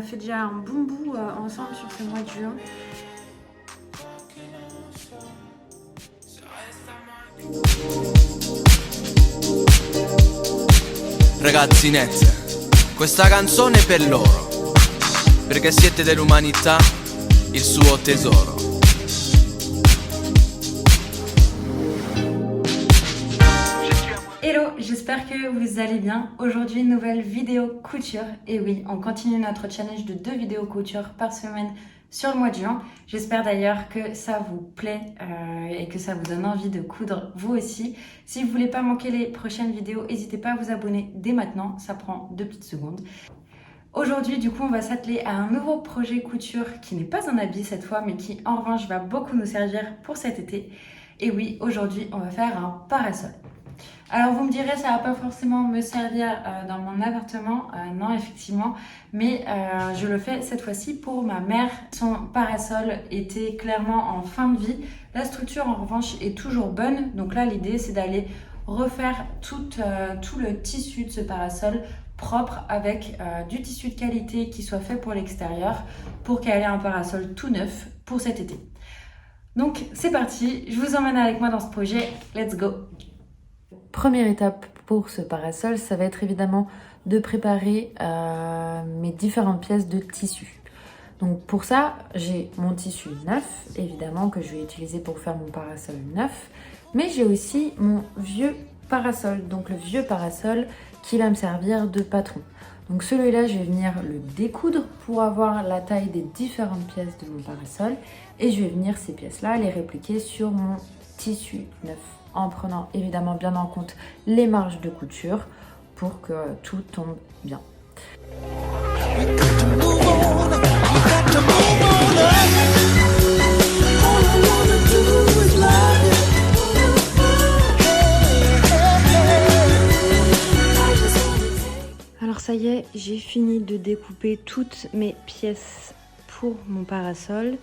fait déjà un bon bout ensemble sur ce mois de juin. Ragazzinette, questa canzone è per loro, perché siete dell'umanità il suo tesoro. Hello, j'espère que vous allez bien. Aujourd'hui, nouvelle vidéo couture. Et oui, on continue notre challenge de 2 vidéos couture par semaine sur le mois de juin. J'espère d'ailleurs que ça vous plaît et que ça vous donne envie de coudre vous aussi. Si vous voulez pas manquer les prochaines vidéos, n'hésitez pas à vous abonner dès maintenant. Ça prend 2 petites secondes. Aujourd'hui, du coup, on va s'atteler à un nouveau projet couture qui n'est pas un habit cette fois, mais qui en revanche va beaucoup nous servir pour cet été. Et oui, aujourd'hui, on va faire un parasol. Alors vous me direz, ça va pas forcément me servir dans mon appartement, non effectivement, mais je le fais cette fois-ci pour ma mère. Son parasol était clairement en fin de vie. La structure en revanche est toujours bonne, donc là l'idée c'est d'aller refaire tout le tissu de ce parasol propre avec du tissu de qualité qui soit fait pour l'extérieur pour qu'elle ait un parasol tout neuf pour cet été. Donc c'est parti, je vous emmène avec moi dans ce projet, let's go! Première étape pour ce parasol, ça va être évidemment de préparer mes différentes pièces de tissu. Donc pour ça, j'ai mon tissu neuf, évidemment, que je vais utiliser pour faire mon parasol neuf. Mais j'ai aussi mon vieux parasol, donc le vieux parasol qui va me servir de patron. Donc celui-là, je vais venir le découdre pour avoir la taille des différentes pièces de mon parasol. Et je vais venir ces pièces-là les répliquer sur mon tissu neuf, en prenant évidemment bien en compte les marges de couture pour que tout tombe bien. Alors ça y est, j'ai fini de découper toutes mes pièces pour mon parasol.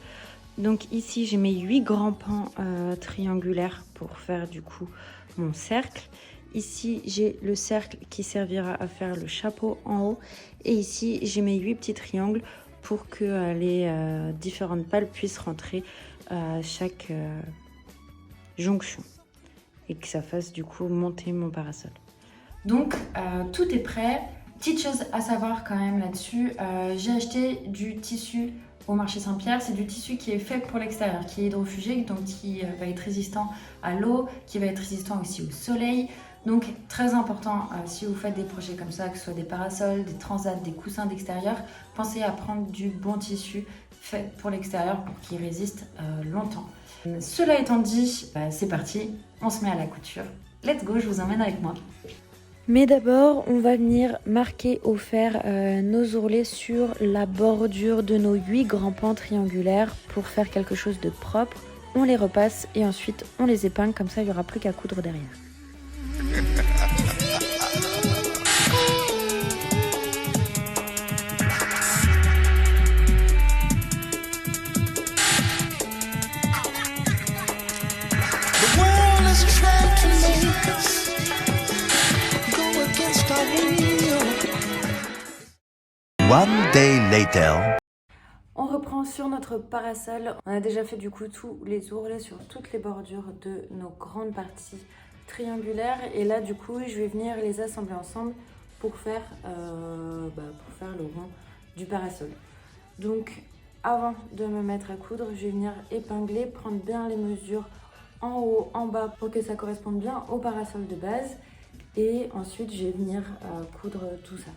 Donc ici j'ai mes 8 grands pans triangulaires pour faire du coup mon cercle. Ici j'ai le cercle qui servira à faire le chapeau en haut. Et ici j'ai mes 8 petits triangles pour que les différentes pales puissent rentrer à chaque jonction. Et que ça fasse du coup monter mon parasol. Donc tout est prêt. Petite chose à savoir quand même là-dessus, j'ai acheté du tissu au marché Saint-Pierre. C'est du tissu qui est fait pour l'extérieur, qui est hydrofugique, donc qui va être résistant à l'eau, qui va être résistant aussi au soleil. Donc très important, si vous faites des projets comme ça, que ce soit des parasols, des transats, des coussins d'extérieur, pensez à prendre du bon tissu fait pour l'extérieur pour qu'il résiste longtemps. Cela étant dit, c'est parti, on se met à la couture. Let's go, je vous emmène avec moi. Mais d'abord, on va venir marquer au fer nos ourlets sur la bordure de nos 8 grands pans triangulaires pour faire quelque chose de propre. On les repasse et ensuite on les épingle, comme ça il n'y aura plus qu'à coudre derrière. One day later. On reprend sur notre parasol. On a déjà fait du coup tous les ourlets sur toutes les bordures de nos grandes parties triangulaires. Et là du coup je vais venir les assembler ensemble pour faire le rond du parasol. Donc avant de me mettre à coudre, je vais venir épingler, prendre bien les mesures en haut, en bas pour que ça corresponde bien au parasol de base. Et ensuite je vais venir coudre tout ça.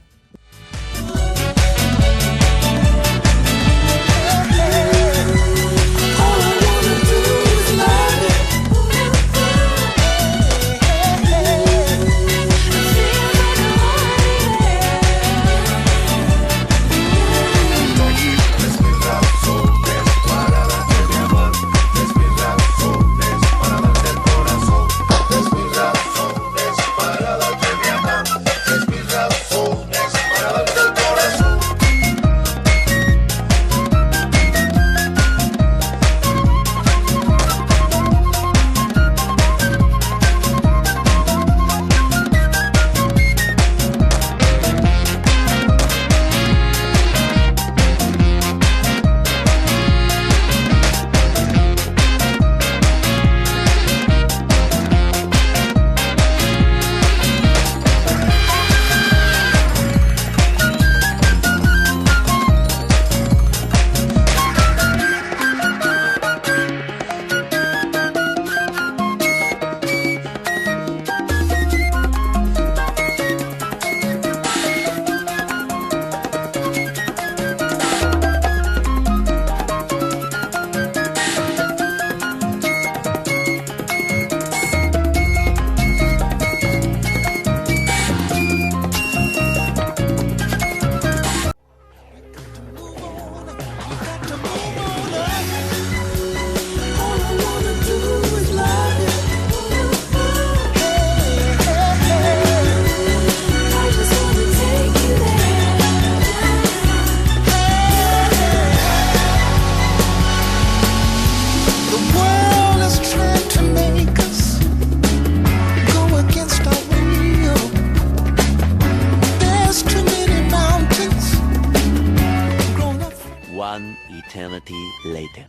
later.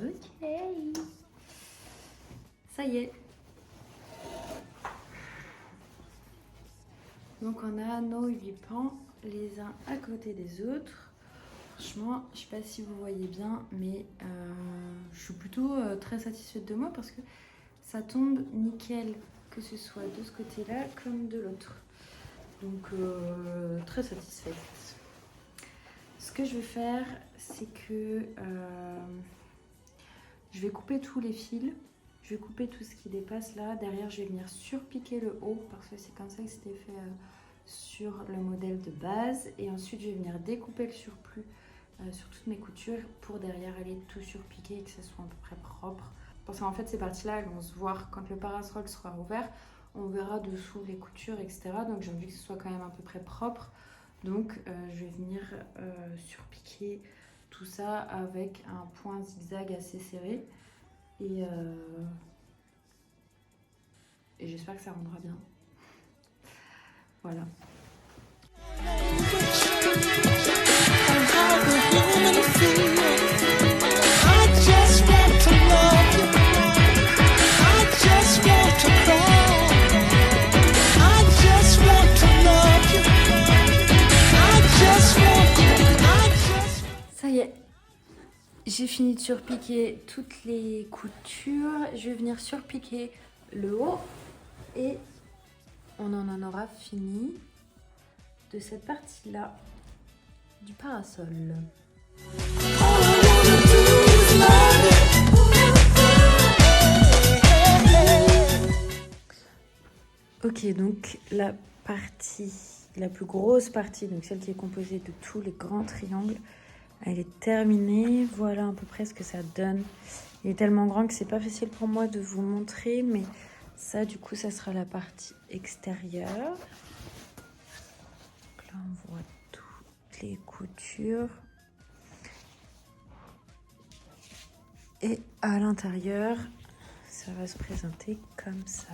Ok. Ça y est. Donc on a nos 8 pans les uns à côté des autres. Franchement, je sais pas si vous voyez bien, mais je suis plutôt très satisfaite de moi parce que ça tombe nickel, que ce soit de ce côté-là comme de l'autre. Donc très satisfaite. Ce que je vais faire, c'est que je vais couper tous les fils. Je vais couper tout ce qui dépasse là. Derrière, je vais venir surpiquer le haut parce que c'est comme ça que c'était fait sur le modèle de base. Et ensuite, je vais venir découper le surplus sur toutes mes coutures pour derrière aller tout surpiquer et que ça soit à peu près propre. Parce qu'en fait, ces parties-là, elles vont se voir quand le parasol sera ouvert. On verra dessous les coutures, etc. Donc, j'ai envie que ce soit quand même à peu près propre. Donc, je vais venir surpiquer tout ça avec un point zigzag assez serré. Et j'espère que ça rendra bien. Voilà. Ça y est. J'ai fini de surpiquer toutes les coutures. Je vais venir surpiquer le haut et on en aura fini de cette partie-là du parasol. Ok, donc la partie, la plus grosse partie, donc celle qui est composée de tous les grands triangles, elle est terminée. Voilà à peu près ce que ça donne. Il est tellement grand que c'est pas facile pour moi de vous montrer, mais ça, du coup, ça sera la partie extérieure. Donc là, on voit toutes les coutures. Et à l'intérieur, ça va se présenter comme ça.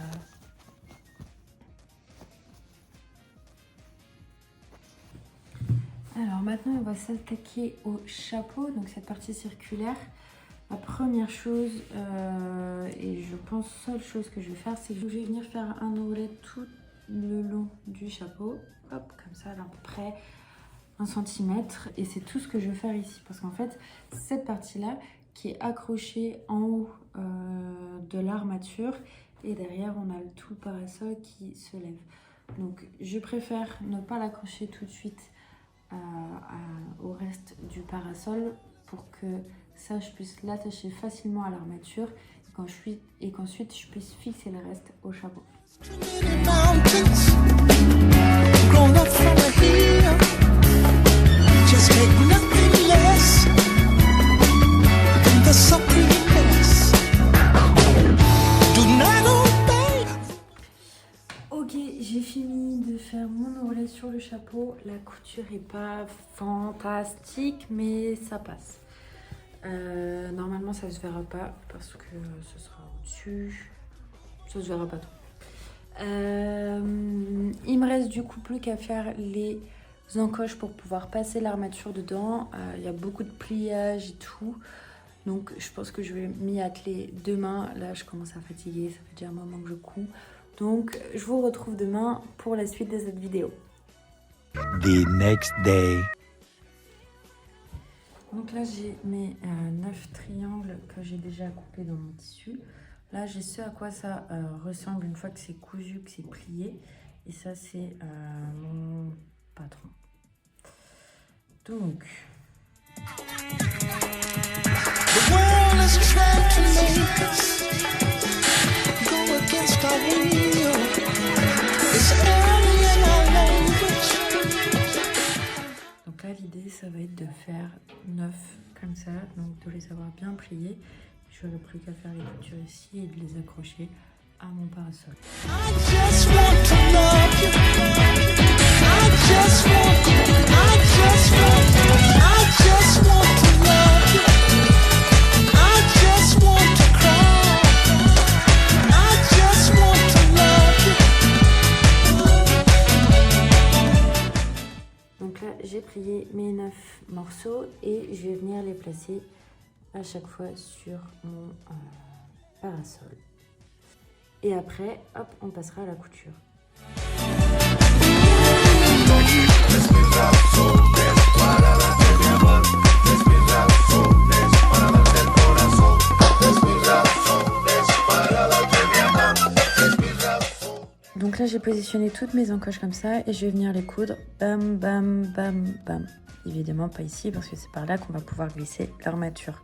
Alors maintenant, on va s'attaquer au chapeau, donc cette partie circulaire. La première chose, et je pense seule chose que je vais faire, c'est que je vais venir faire un ourlet tout le long du chapeau. Hop, comme ça, à peu près 1 cm. Et c'est tout ce que je vais faire ici. Parce qu'en fait, cette partie-là qui est accrochée en haut de l'armature. Et derrière, on a tout le parasol qui se lève. Donc, je préfère ne pas l'accrocher tout de suite au reste du parasol pour que ça je puisse l'attacher facilement à l'armature et qu'ensuite je puisse fixer le reste au chapeau. Ok, j'ai fini de faire mon ourlet sur le chapeau. La couture est pas fantastique, mais ça passe. Normalement, ça se verra pas parce que ce sera au-dessus. Ça se verra pas trop. Il me reste du coup plus qu'à faire les encoches pour pouvoir passer l'armature dedans. Il y a beaucoup de pliage et tout. Donc, je pense que je vais m'y atteler demain. Là, je commence à fatiguer. Ça fait déjà un moment que je couds. Donc, je vous retrouve demain pour la suite de cette vidéo. The next day. Donc là, j'ai mes 9 triangles que j'ai déjà coupés dans mon tissu. Là, j'ai ce à quoi ça ressemble une fois que c'est cousu, que c'est plié. Et ça, c'est mon patron. Donc... The world is trying to make us go against our will. It's early in our language. Donc là, l'idée, ça va être de faire 9 comme ça, donc de les avoir bien pliés. Je n'aurai plus qu'à faire les coutures ici et de les accrocher à mon parasol. I just want to love you. I just want to love you. I just want to cry. I just want to love you. Donc là, j'ai plié mes 9 morceaux et je vais venir les placer à chaque fois sur mon parasol. Et après, hop, on passera à la couture. Donc là, j'ai positionné toutes mes encoches comme ça et je vais venir les coudre. Bam, bam, bam, bam. Évidemment pas ici parce que c'est par là qu'on va pouvoir glisser l'armature.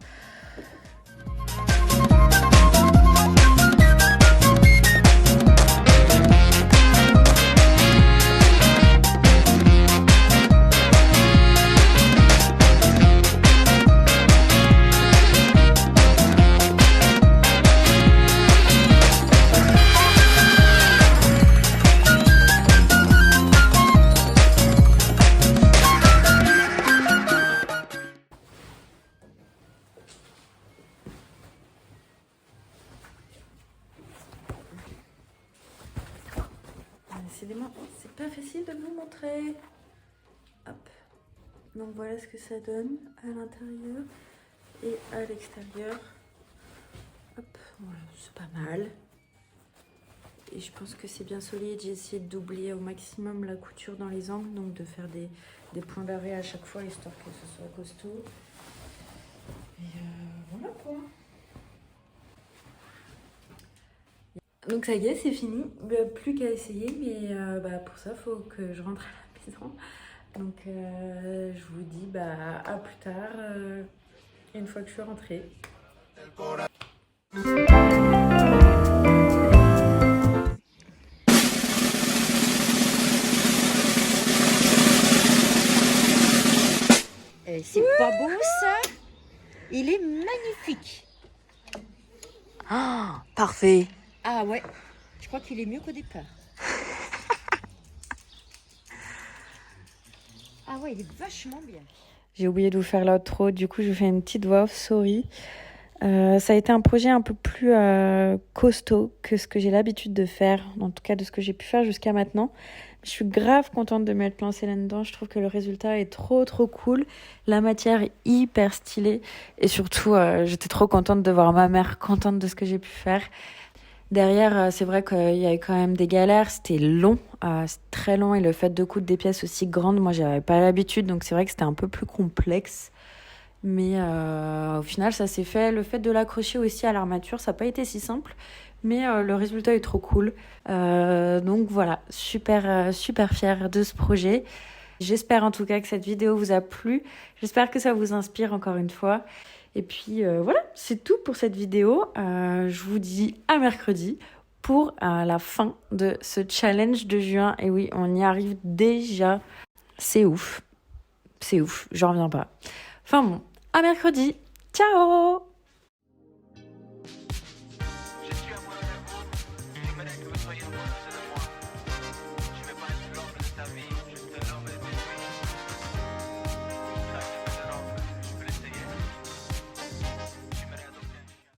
Décidément, c'est pas facile de vous montrer. Hop. Donc voilà ce que ça donne à l'intérieur et à l'extérieur. Hop, voilà, c'est pas mal. Et je pense que c'est bien solide. J'ai essayé de doubler au maximum la couture dans les angles, donc de faire des points d'arrêt à chaque fois, histoire que ce soit costaud. Et voilà quoi. Donc ça y est, c'est fini. Plus qu'à essayer, mais pour ça, il faut que je rentre à la maison. Donc je vous dis à plus tard, une fois que je suis rentrée. C'est pas beau ça? Il est magnifique. Ah, parfait. Ah ouais, je crois qu'il est mieux qu'au départ. Ah ouais, il est vachement bien. J'ai oublié de vous faire l'outro, du coup je vous fais une petite voix off, sorry. Ça a été un projet un peu plus costaud que ce que j'ai l'habitude de faire, en tout cas de ce que j'ai pu faire jusqu'à maintenant. Je suis grave contente de m'être lancée là-dedans, je trouve que le résultat est trop cool. La matière est hyper stylée et surtout j'étais trop contente de voir ma mère contente de ce que j'ai pu faire. Derrière, c'est vrai qu'il y avait quand même des galères, c'était long, c'était très long et le fait de coudre des pièces aussi grandes, moi j'avais pas l'habitude, donc c'est vrai que c'était un peu plus complexe. Mais au final, ça s'est fait. Le fait de l'accrocher aussi à l'armature, ça n'a pas été si simple, mais le résultat est trop cool. Donc voilà, super fière de ce projet. J'espère en tout cas que cette vidéo vous a plu. J'espère que ça vous inspire encore une fois. Et puis voilà, c'est tout pour cette vidéo. Je vous dis à mercredi pour la fin de ce challenge de juin. Et oui, on y arrive déjà. C'est ouf, j'en reviens pas. Enfin bon, à mercredi. Ciao! Je suis amoureux de vous, j'aimerais que vous soyez amoureux de